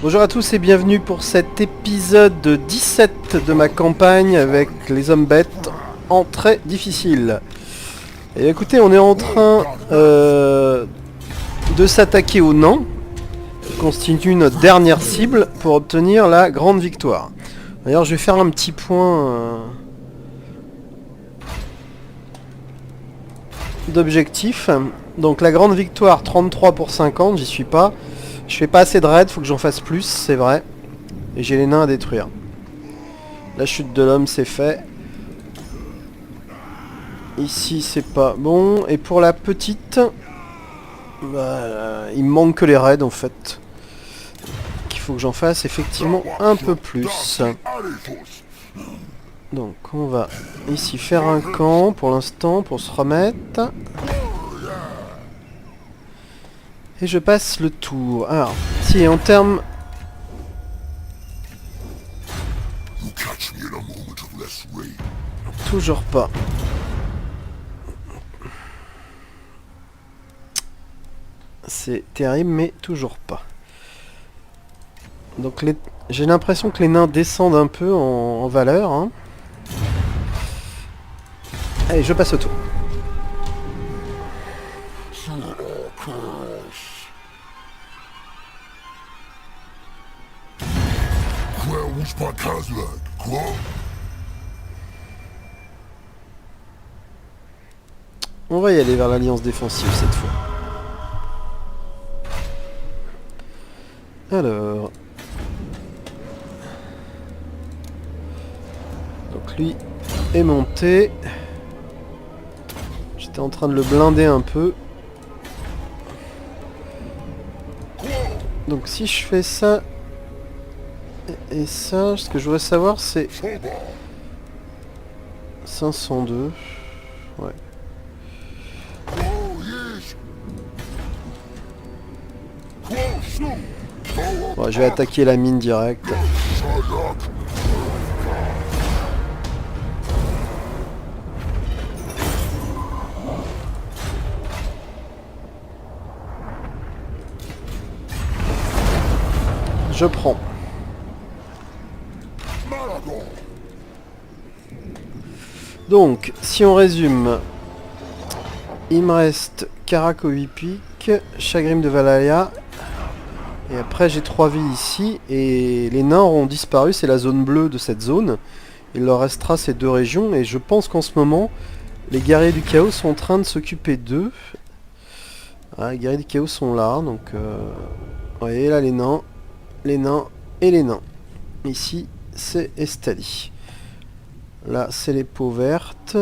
Bonjour à tous et bienvenue pour cet épisode 17 de ma campagne avec les hommes bêtes en très difficile. Et écoutez, on est en train de s'attaquer aux nains, qui constitue notre dernière cible pour obtenir la grande victoire. D'ailleurs, je vais faire un petit point d'objectif. Donc la grande victoire, 33 pour 50, j'y suis pas. Je fais pas assez de raids, faut que j'en fasse plus, c'est vrai. Et j'ai les nains à détruire. La chute de l'homme, c'est fait. Ici, c'est pas bon. Et pour la petite, il me manque que les raids en fait. Qu'il faut que j'en fasse effectivement un peu plus. Donc on va ici faire un camp pour l'instant pour se remettre. Et je passe le tour. Alors, si en termes... Toujours pas. C'est terrible, mais toujours pas. Donc j'ai l'impression que les nains descendent un peu en valeur. Hein. Allez, je passe au tour. On va y aller vers l'alliance défensive cette fois. Alors... Donc lui est monté. J'étais en train de le blinder un peu. Donc si je fais ça... Et ça, ce que je voudrais savoir c'est... 502. Ouais. Bon, je vais attaquer la mine direct. Je prends. Donc, si on résume, il me reste Caraco 8 piques, Chagrim de Valhalla, et après j'ai 3 vies ici, et les nains auront disparu, c'est la zone bleue de cette zone. Il leur restera ces deux régions, et je pense qu'en ce moment, les guerriers du chaos sont en train de s'occuper d'eux. Ah, les guerriers du chaos sont là, donc... Vous voyez là les nains et les nains. Ici, c'est Estali. Là, c'est les peaux vertes.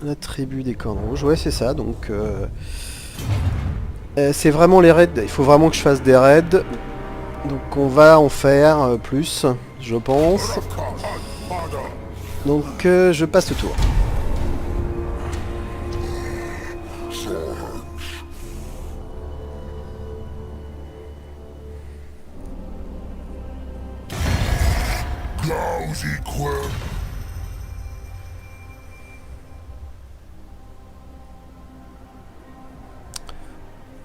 La tribu des cornes rouges. Ouais, c'est ça. Donc, c'est vraiment les raids. Il faut vraiment que je fasse des raids. Donc, on va en faire plus, je pense. Donc, je passe le tour.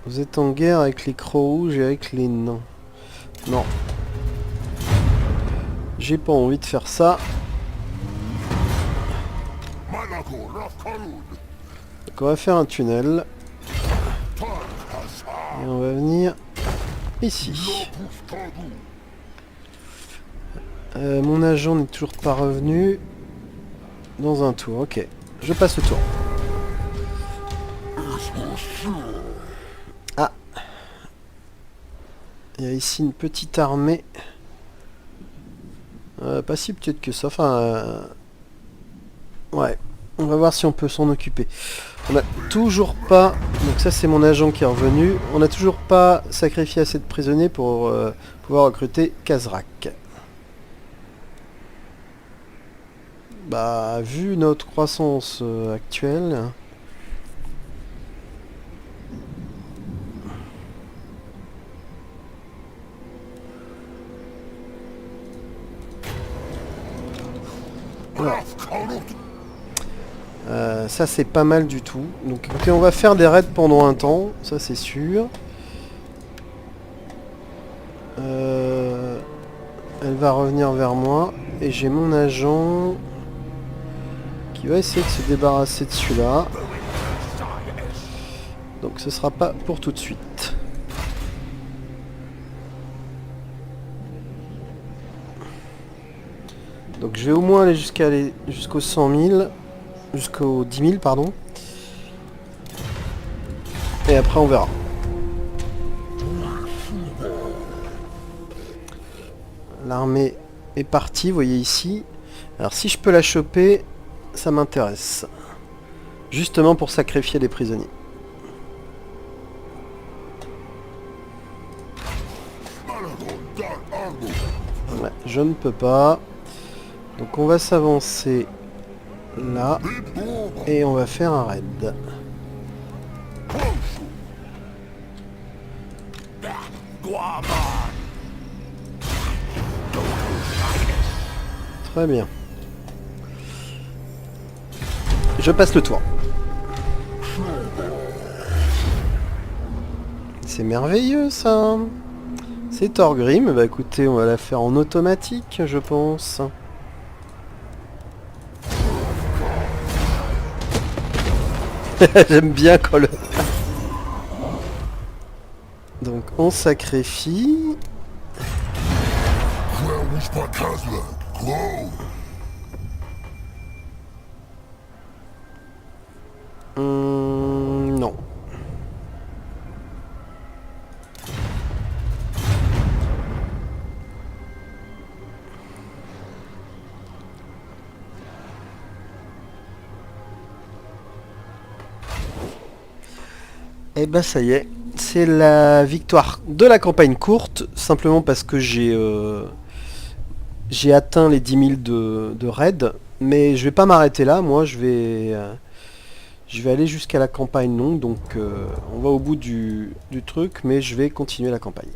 Vous êtes en guerre avec les crocs rouges et avec les nains. Non. J'ai pas envie de faire ça. Donc on va faire un tunnel. Et on va venir ici. Mon agent n'est toujours pas revenu. Dans un tour, ok. Je passe le tour. Ah. Il y a ici une petite armée. Pas si petite que ça. Enfin... Ouais. On va voir si on peut s'en occuper. On n'a toujours pas... Donc ça c'est mon agent qui est revenu. On n'a toujours pas sacrifié assez de prisonniers pour pouvoir recruter Kazrak. Bah, vu notre croissance actuelle... ça c'est pas mal du tout. Donc écoutez, on va faire des raids pendant un temps, ça c'est sûr. va revenir vers moi. Et j'ai mon agent qui va essayer de se débarrasser de celui-là. Donc ce sera pas pour tout de suite. Donc je vais au moins aller jusqu'aux 100 000. Jusqu'aux 10 000, pardon. Et après on verra. L'armée est partie, vous voyez ici. Alors si je peux la choper, ça m'intéresse. Justement pour sacrifier les prisonniers. Ouais, je ne peux pas. Donc on va s'avancer là. Et on va faire un raid. Très bien. Je passe le tour. C'est merveilleux ça. C'est Thorgrim. Bah écoutez, on va la faire en automatique, je pense. J'aime bien quand le... Donc on sacrifie. Non. Et bah ça y est, c'est la victoire de la campagne courte, simplement parce que j'ai atteint les 10 000 de raid, mais je vais pas m'arrêter là, moi je vais aller jusqu'à la campagne longue, donc on va au bout du truc, mais je vais continuer la campagne.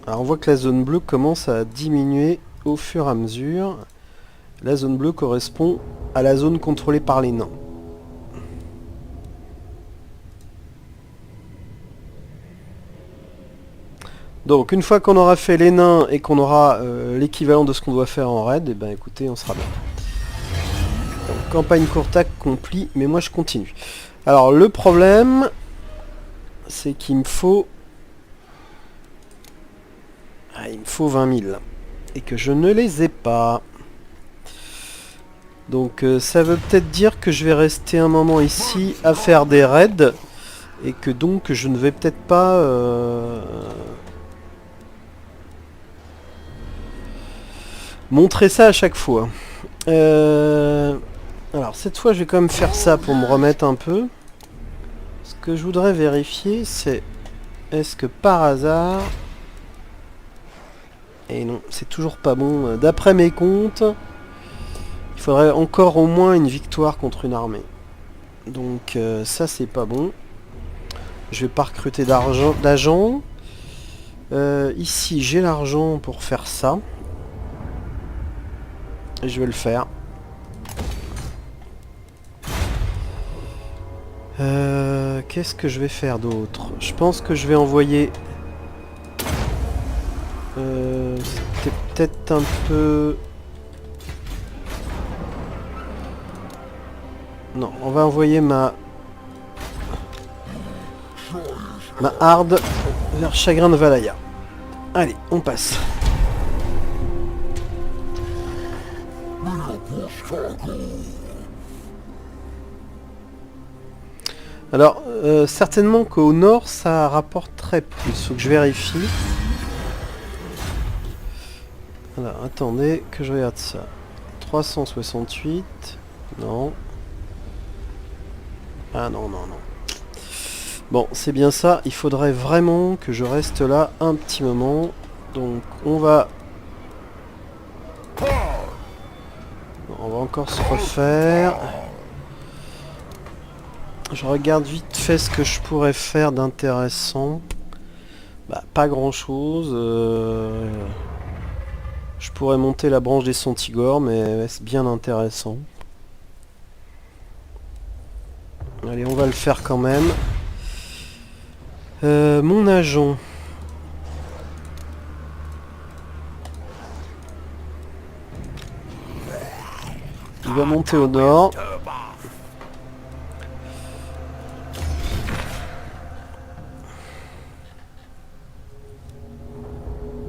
Alors on voit que la zone bleue commence à diminuer au fur et à mesure. La zone bleue correspond à la zone contrôlée par les nains. Donc une fois qu'on aura fait les nains et qu'on aura l'équivalent de ce qu'on doit faire en raid, et ben écoutez, on sera bien. Donc, campagne courte accomplie, mais moi je continue. Alors le problème, c'est qu'il me faut... Ah, il me faut 20 000. Et que je ne les ai pas. Donc ça veut peut-être dire que je vais rester un moment ici à faire des raids. Et que donc je ne vais peut-être pas... montrer ça à chaque fois. Alors cette fois je vais quand même faire ça pour me remettre un peu. Ce que je voudrais vérifier c'est... Est-ce que par hasard... Et non, c'est toujours pas bon. D'après mes comptes, il faudrait encore au moins une victoire contre une armée. Donc ça c'est pas bon. Je vais pas recruter d'agents. Ici j'ai l'argent pour faire ça. Et je vais le faire. Qu'est-ce que je vais faire d'autre? Je pense que je vais envoyer... C'était peut-être un peu... Non, on va envoyer ma harde vers Chagrin de Valhalla. Allez, on passe. Alors, certainement qu'au nord, ça rapporterait plus. Faut que je vérifie. Voilà, attendez que je regarde ça. 368. Non. Ah non, non, non. Bon, c'est bien ça. Il faudrait vraiment que je reste là un petit moment. Donc, on va encore se refaire. Je regarde vite fait ce que je pourrais faire d'intéressant. Bah, pas grand chose. Je pourrais monter la branche des Centigores, mais c'est bien intéressant. Allez, on va le faire quand même. Mon agent. Il va monter au nord.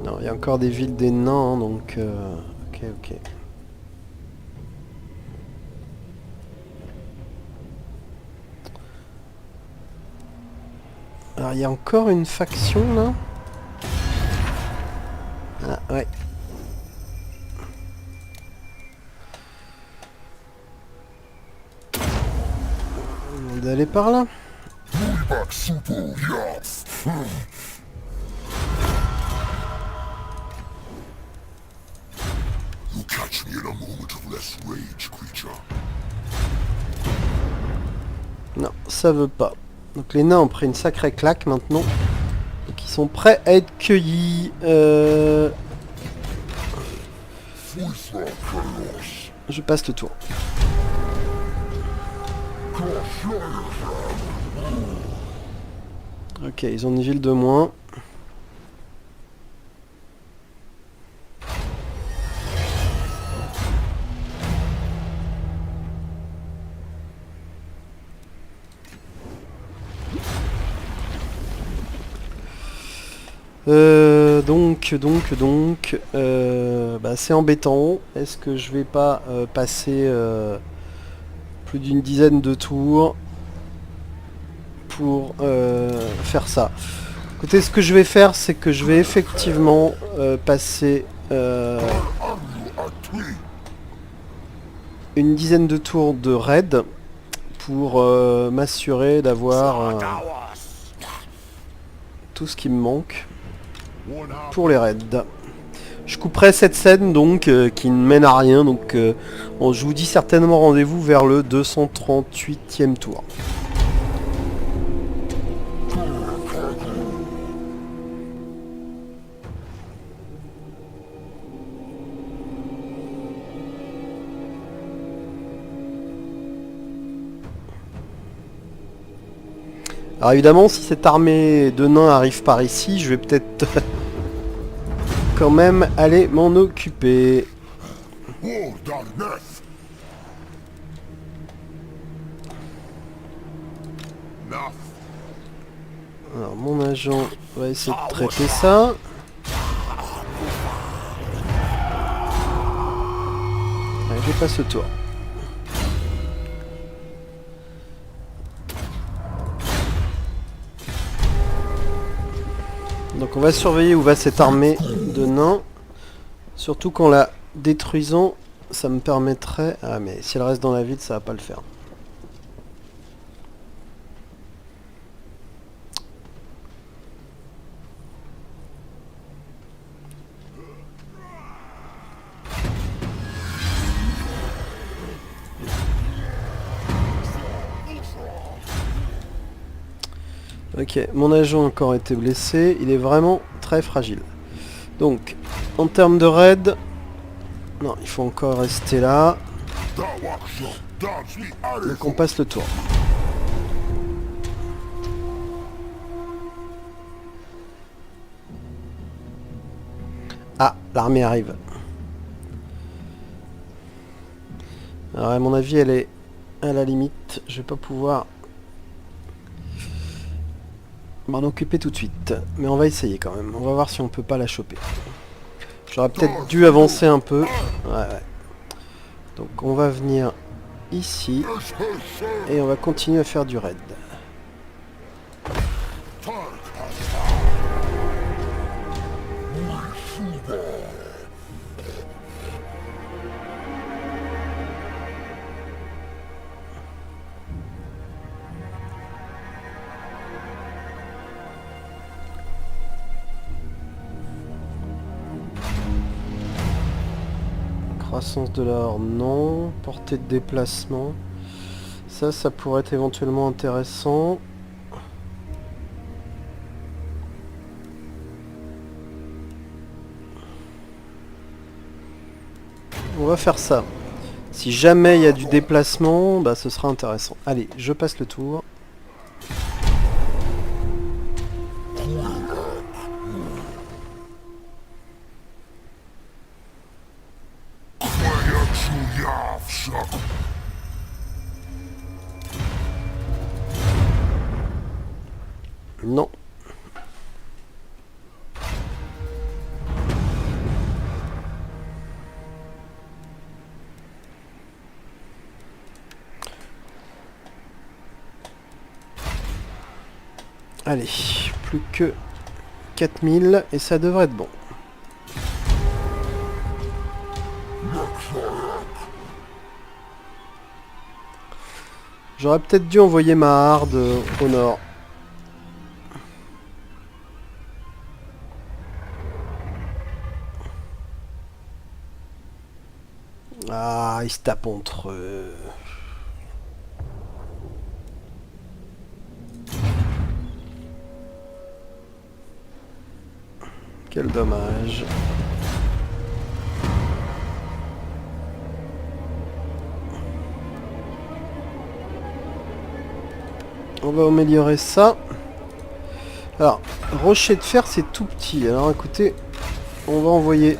Non, il y a encore des villes des nains, donc... Ok, ok. Alors, il y a encore une faction, là. Ah, ouais. On va aller par là. Non, ça veut pas. Donc les nains ont pris une sacrée claque maintenant. Donc ils sont prêts à être cueillis. Je passe le tour. Ok, ils ont une ville de moins. Donc, c'est embêtant. Est-ce que je vais pas passer plus d'une dizaine de tours pour faire ça? Écoutez, ce que je vais faire, c'est que je vais effectivement passer une dizaine de tours de raid pour m'assurer d'avoir tout ce qui me manque pour les raids. Je couperai cette scène donc qui ne mène à rien, donc je vous dis certainement rendez-vous vers le 238e tour. Alors évidemment, si cette armée de nains arrive par ici, je vais peut-être quand même aller m'en occuper. Alors mon agent va essayer de traiter ça. Allez, je passe le tour. Donc on va surveiller où va cette armée de nains. Surtout qu'en la détruisant, ça me permettrait... Ah mais si elle reste dans la ville, ça va pas le faire. Ok, mon agent a encore été blessé, il est vraiment très fragile. Donc, en termes de raid... Non, il faut encore rester là. Donc on passe le tour. Ah, l'armée arrive. Alors à mon avis, elle est à la limite. Je vais pas pouvoir m'en occuper tout de suite. Mais on va essayer quand même. On va voir si on peut pas la choper. J'aurais peut-être dû avancer un peu. Ouais. Donc on va venir ici. Et on va continuer à faire du raid. Croissance de l'or, non. Portée de déplacement. Ça pourrait être éventuellement intéressant. On va faire ça. Si jamais il y a du déplacement, bah ce sera intéressant. Allez, je passe le tour. Non. Allez, plus que 4000 et ça devrait être bon. J'aurais peut-être dû envoyer ma harde au nord. Ah, ils se tapent entre eux. Quel dommage. On va améliorer ça. Alors, rocher de fer, c'est tout petit. Alors écoutez, on va envoyer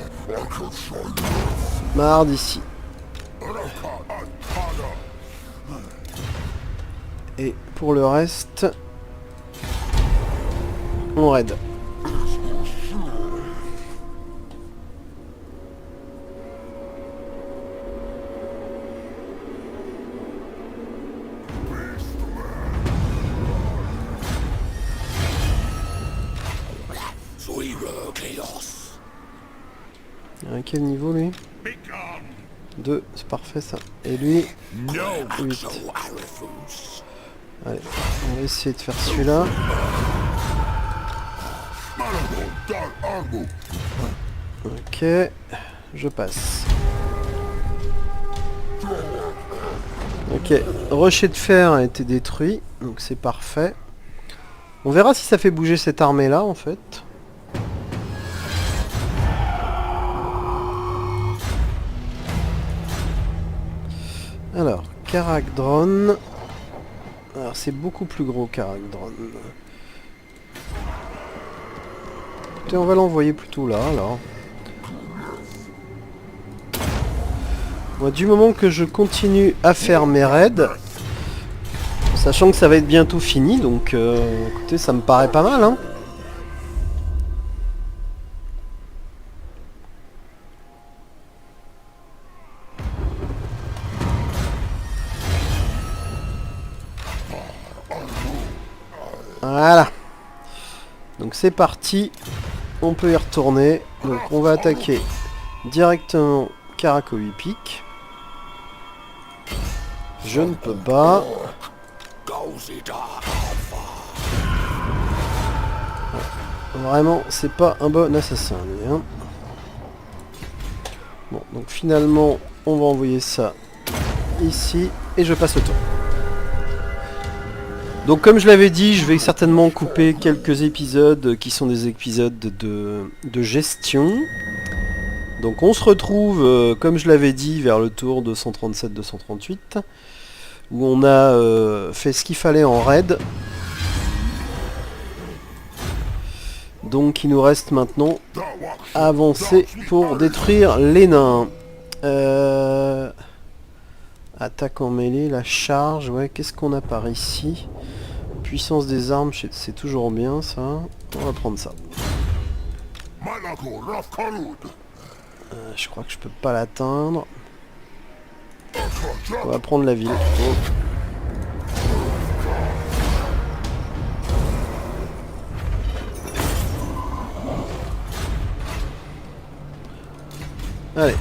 ma harde ici. Et pour le reste, on raid. À quel niveau lui? 2, c'est parfait ça. Et lui, 8. Allez, on va essayer de faire celui-là. Ok, je passe. Ok, rocher de fer a été détruit, donc c'est parfait. On verra si ça fait bouger cette armée-là en fait. Alors, Karak Drone. Alors c'est beaucoup plus gros Karak Drone. Écoutez, on va l'envoyer plutôt là alors. Moi, du moment que je continue à faire mes raids, sachant que ça va être bientôt fini, donc écoutez, ça me paraît pas mal, hein. Voilà. Donc c'est parti. On peut y retourner. Donc on va attaquer directement Karakoypik. Je ne peux pas. Vraiment, c'est pas un bon assassin, lui, hein. Bon, donc finalement, on va envoyer ça ici et je passe le tour. Donc comme je l'avais dit, je vais certainement couper quelques épisodes qui sont des épisodes de gestion. Donc on se retrouve, comme je l'avais dit, vers le tour 237-238, où on a fait ce qu'il fallait en raid. Donc il nous reste maintenant à avancer pour détruire les nains. Attaque en mêlée, la charge, ouais, qu'est-ce qu'on a par ici? Puissance des armes, c'est toujours bien ça. On va prendre ça. Je crois que je peux pas l'atteindre. On va prendre la ville. Oh. Allez.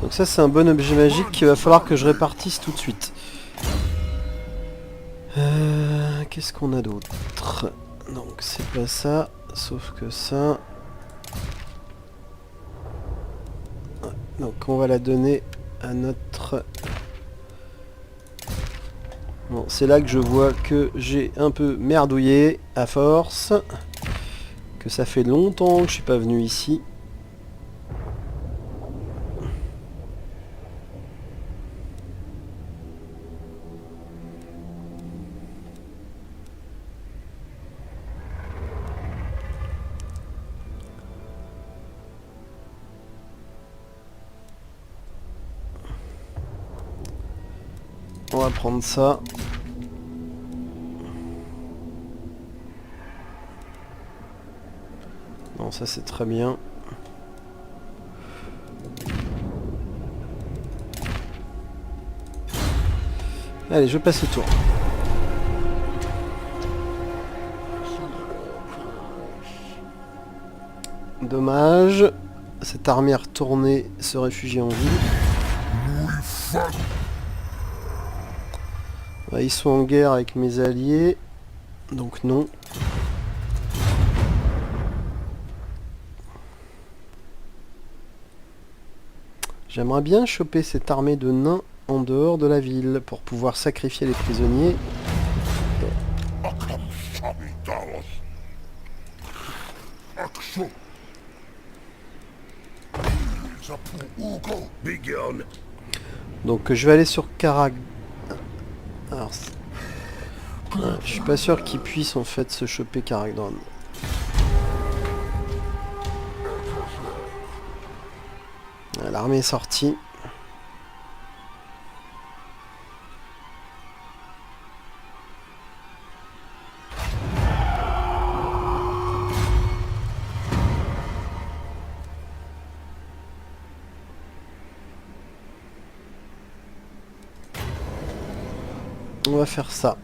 Donc ça c'est un bon objet magique qu'il va falloir que je répartisse tout de suite. Qu'est-ce qu'on a d'autre? Donc c'est pas ça, sauf que ça... Donc on va la donner à notre... Bon, c'est là que je vois que j'ai un peu merdouillé à force. Que ça fait longtemps que je suis pas venu ici. On va prendre ça. Non, ça c'est très bien. Allez, je passe le tour. Dommage. Cette armée retournée se réfugie en ville. Ouais, ils sont en guerre avec mes alliés. Donc non. J'aimerais bien choper cette armée de nains en dehors de la ville pour pouvoir sacrifier les prisonniers. Donc je vais aller sur Karag. Alors, je suis pas sûr qu'ils puissent en fait se choper Karagdron. L'armée est sortie. On va faire ça.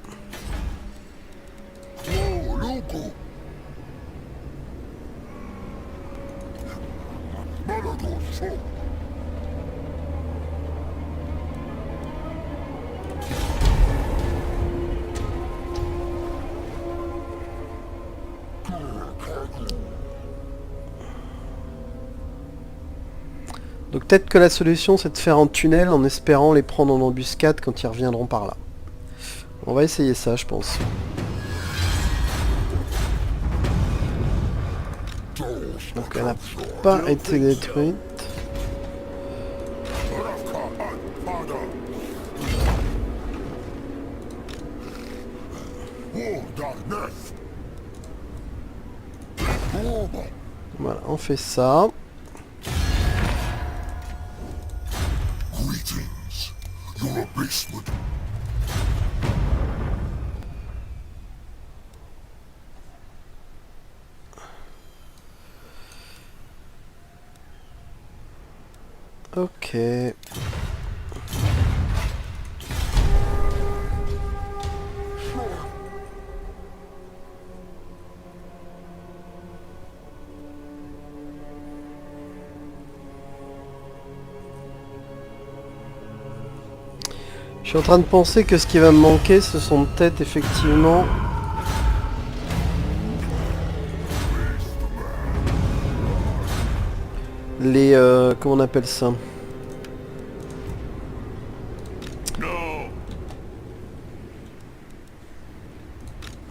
Donc peut-être que la solution c'est de faire un tunnel en espérant les prendre en embuscade quand ils reviendront par là. On va essayer ça, je pense. Donc elle n'a pas été détruite. Voilà, on fait ça. Ok. Je suis en train de penser que ce qui va me manquer, ce sont peut-être effectivement les... comment on appelle ça?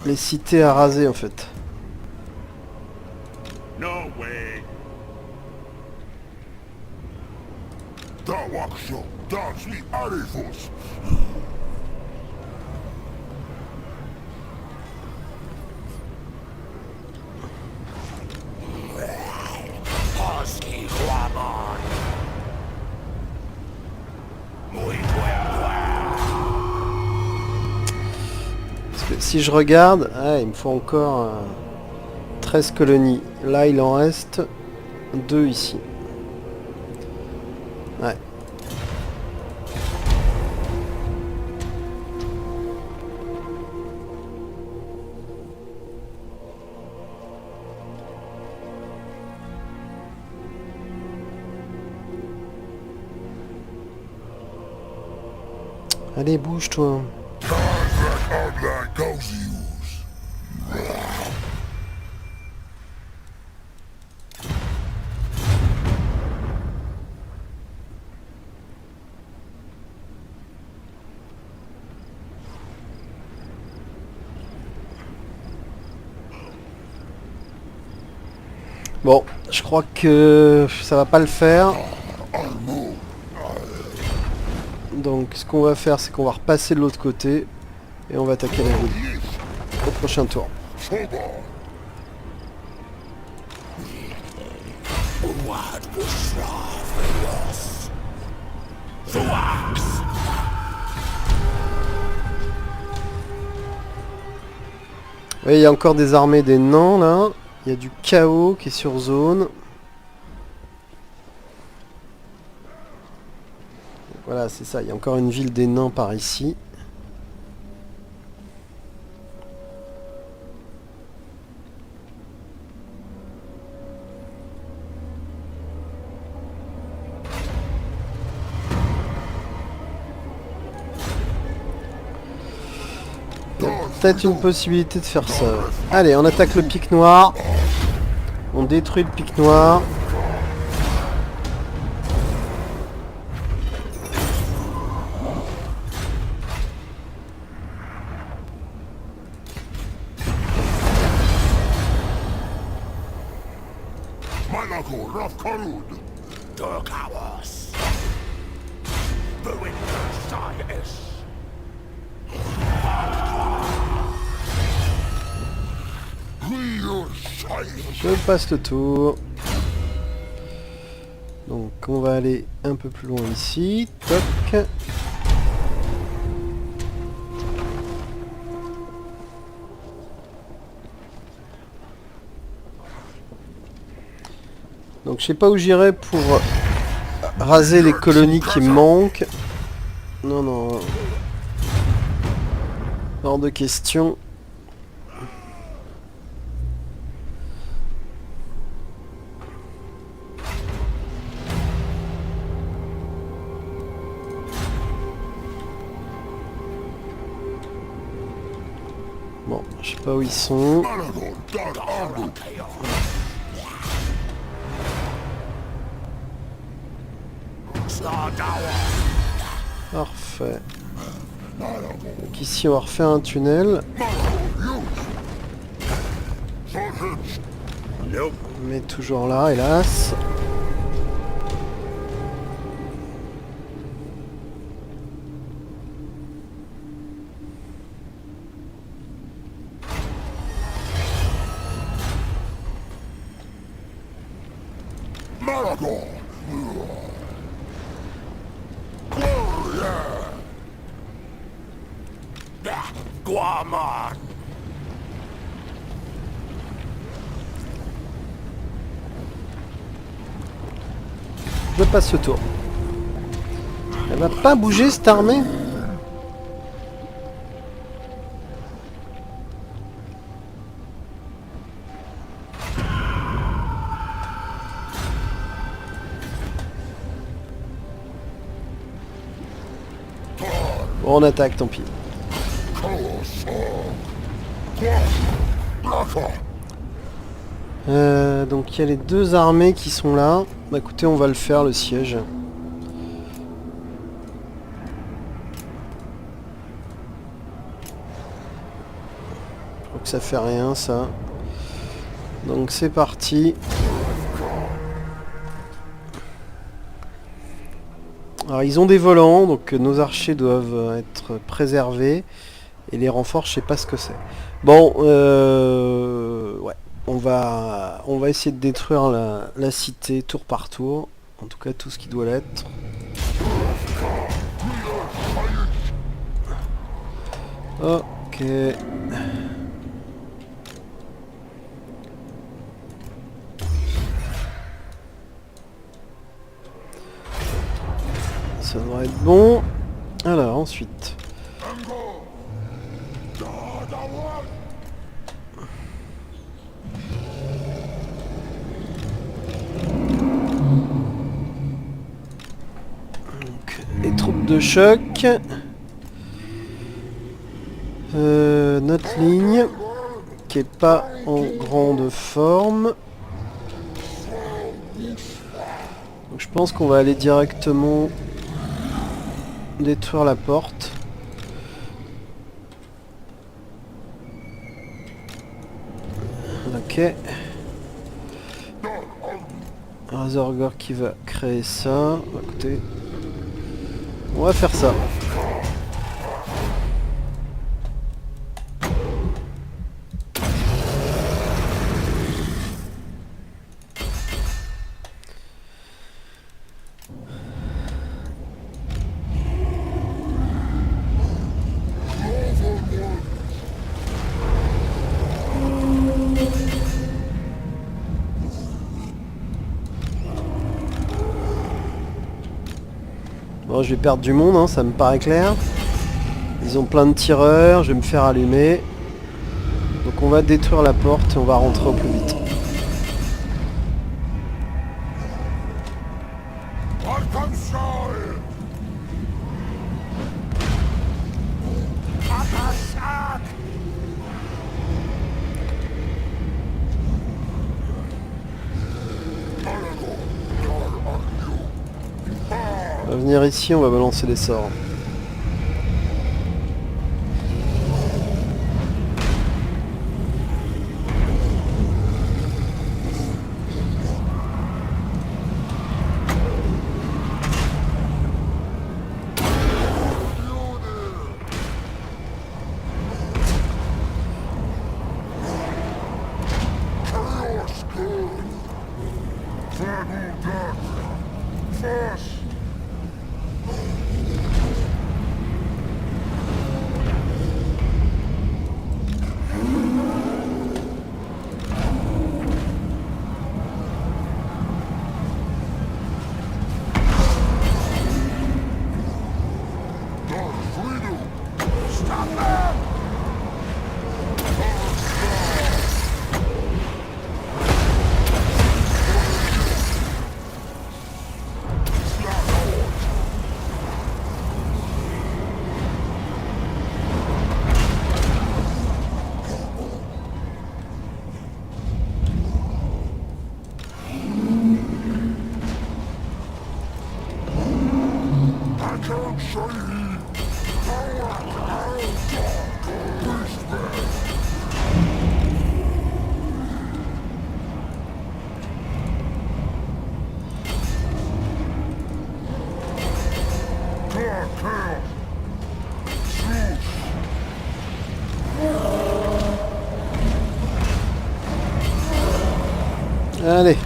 Les cités à raser en fait. Parce que si je regarde, il me faut encore 13 colonies. Là il en reste 2 ici. Ouais. Allez, bouge-toi. Bon, je crois que ça va pas le faire. Donc ce qu'on va faire, c'est qu'on va repasser de l'autre côté et on va attaquer la ville au prochain tour. Oui, il y a encore des armées des nains là. Il y a du chaos qui est sur zone. Voilà, c'est ça. Il y a encore une ville des nains par ici. Peut-être une possibilité de faire ça. Allez, on attaque le pic noir. On détruit le pic noir. Je passe le tour. Donc on va aller un peu plus loin ici. Toc. Donc je sais pas où j'irai pour raser les colonies qui me manquent. Non, non. Hors de question. Bon, je sais pas où ils sont. Parfait. Donc ici on va refaire un tunnel. Mais toujours là, hélas. Je passe ce tour. Elle va pas bouger cette armée? Bon, on attaque, tant pis. Donc il y a les deux armées qui sont là. Bah écoutez, on va le faire, le siège. Je crois que ça fait rien, ça. Donc c'est parti. Alors ils ont des volants, donc nos archers doivent être préservés. Et les renforts, je sais pas ce que c'est. Bon, ouais. On va essayer de détruire la cité tour par tour. En tout cas, tout ce qui doit l'être. Ok. Ça devrait être bon. Alors, ensuite. Les troupes de choc. Notre ligne qui est pas en grande forme. Donc je pense qu'on va aller directement détruire la porte. Ok. Razorgore qui va créer ça. Écoutez, on va faire ça. Bon, je vais perdre du monde, hein, ça me paraît clair. Ils ont plein de tireurs, je vais me faire allumer. Donc on va détruire la porte et on va rentrer au plus vite. On va venir ici, on va balancer des sorts. Allez.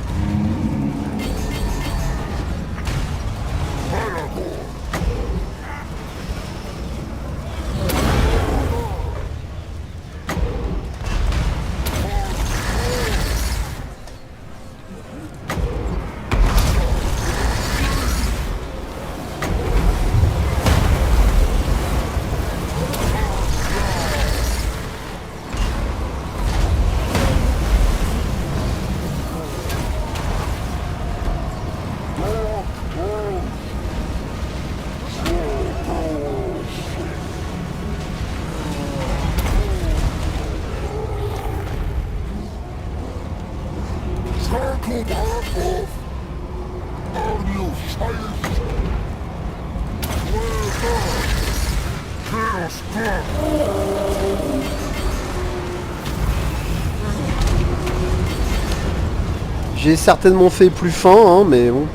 J'ai certainement fait plus fin, hein, mais bon.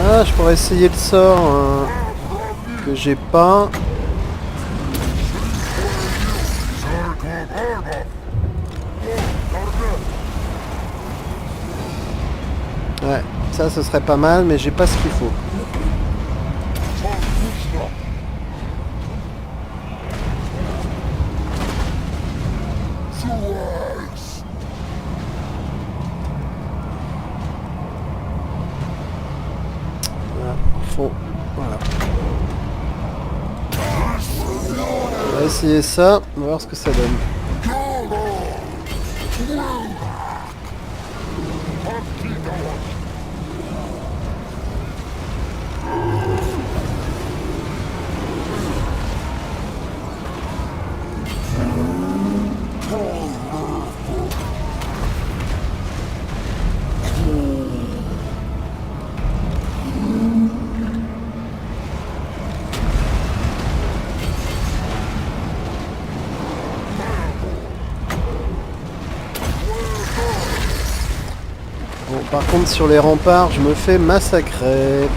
Ah, je pourrais essayer le sort hein, que j'ai pas. Ouais, ça ce serait pas mal, mais j'ai pas ce qu'il faut. Voilà. On va essayer ça, on va voir ce que ça donne. Bon, par contre sur les remparts, je me fais massacrer.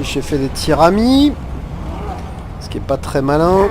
Puis j'ai fait des tiramis. Ce qui est pas très malin.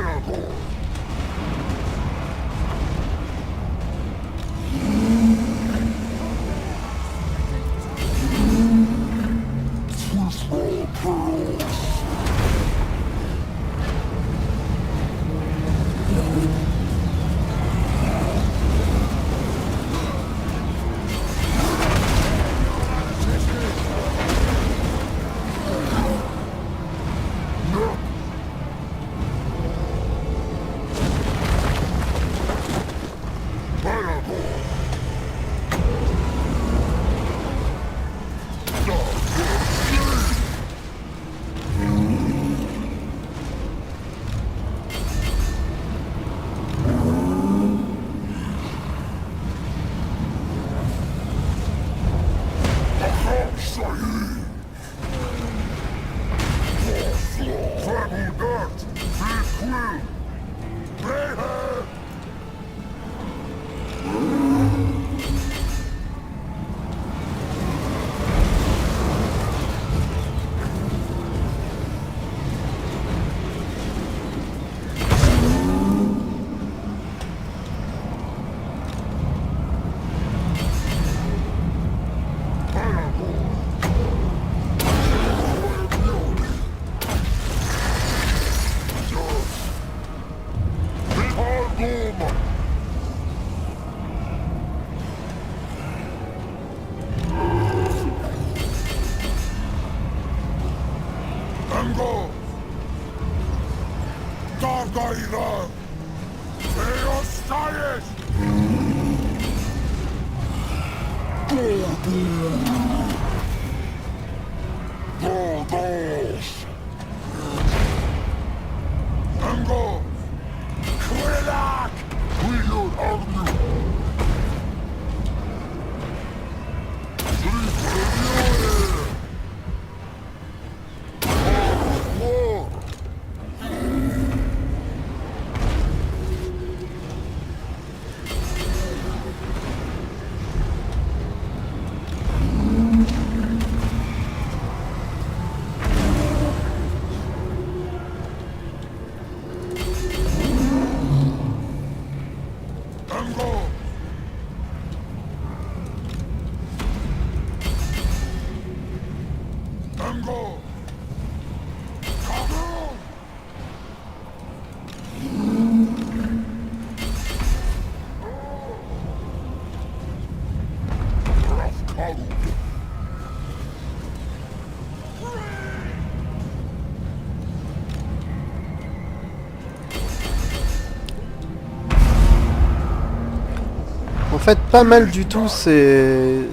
En fait, pas mal du tout ces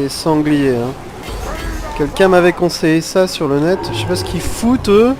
sangliers. Hein. Quelqu'un m'avait conseillé ça sur le net. Je sais pas ce qu'ils foutent eux.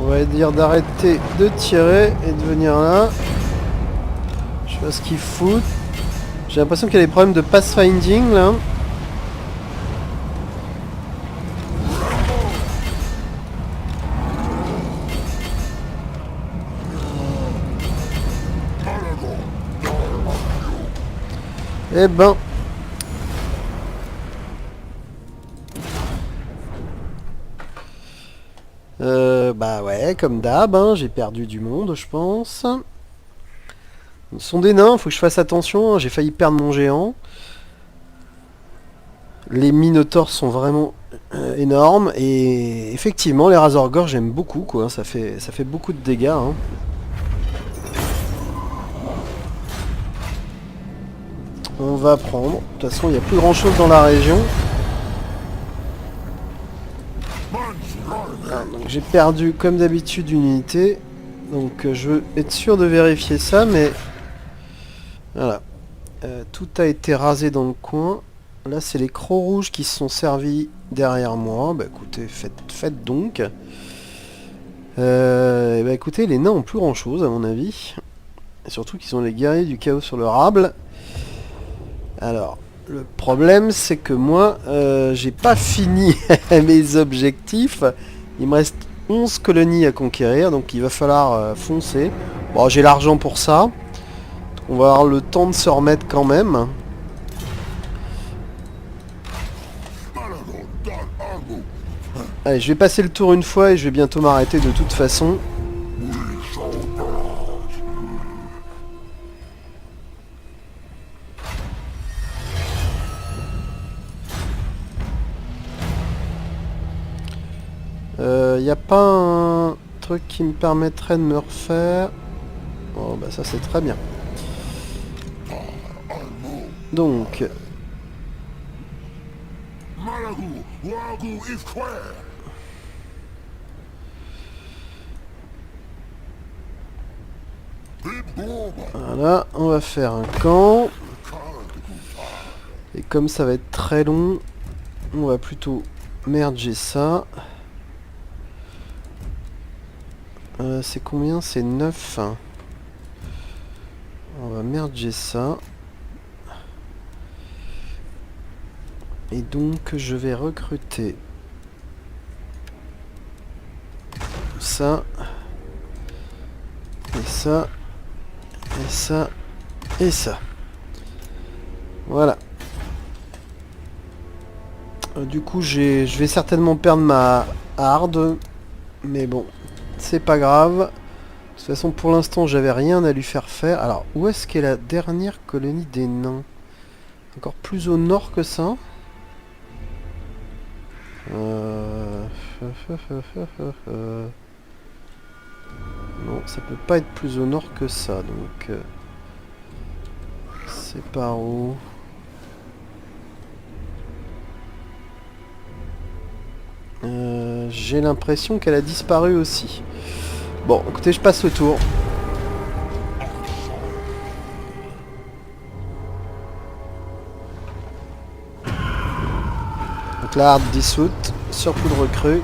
On va dire d'arrêter de tirer et de venir là. Je sais pas ce qu'ils foutent. J'ai l'impression qu'il y a des problèmes de pathfinding là. Eh ben. Bah ouais, comme d'hab, hein, j'ai perdu du monde, je pense. Ce sont des nains, faut que je fasse attention, hein, j'ai failli perdre mon géant. Les minotaures sont vraiment énormes, et effectivement, les Razorgore, j'aime beaucoup, quoi, ça fait beaucoup de dégâts. Hein. On va prendre, de toute façon, il n'y a plus grand chose dans la région. J'ai perdu comme d'habitude une unité, donc je veux être sûr de vérifier ça, mais voilà, tout a été rasé dans le coin. Là, c'est les crocs rouges qui se sont servis derrière moi. Bah écoutez, faites donc. Et bah écoutez, les nains ont plus grand chose à mon avis. Et surtout qu'ils ont les guerriers du chaos sur le rable. Alors, le problème c'est que moi, j'ai pas fini mes objectifs. Il me reste 11 colonies à conquérir, donc il va falloir foncer. Bon, j'ai l'argent pour ça. On va avoir le temps de se remettre quand même. Allez, je vais passer le tour une fois et je vais bientôt m'arrêter de toute façon. Y a pas un truc qui me permettrait de me refaire. Oh bah ça c'est très bien. Donc... Voilà, on va faire un camp. Et comme ça va être très long, on va plutôt merger ça. C'est combien? C'est 9. On va merger ça. Et donc je vais recruter ça. Et ça. Et ça. Et ça. Voilà. Du coup je vais certainement perdre ma hard. Mais bon. C'est pas grave. De toute façon, pour l'instant, j'avais rien à lui faire faire. Alors, où est-ce qu'est la dernière colonie des nains? Encore plus au nord que ça. Non, ça peut pas être plus au nord que ça. Donc, c'est par où? J'ai l'impression qu'elle a disparu aussi. Bon, écoutez, je passe le tour. Donc la harde dissoute, surcoût de recrue.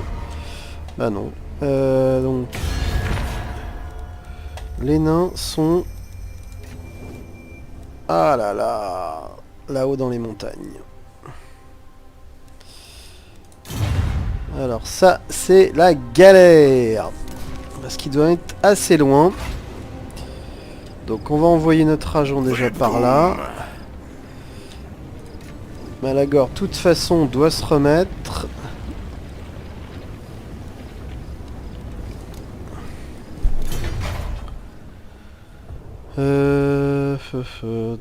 Bah non. Donc... Les nains sont... Ah là là, là-haut dans les montagnes. Alors ça, c'est la galère. Parce qu'il doit être assez loin. Donc on va envoyer notre agent déjà par là. Malagor, de toute façon, doit se remettre.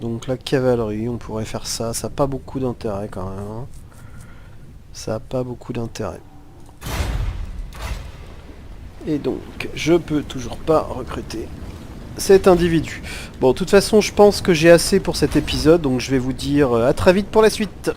Donc la cavalerie, on pourrait faire ça. Ça n'a pas beaucoup d'intérêt quand même. Hein. Ça n'a pas beaucoup d'intérêt. Et donc, je peux toujours pas recruter cet individu. Bon, de toute façon, je pense que j'ai assez pour cet épisode, donc je vais vous dire à très vite pour la suite.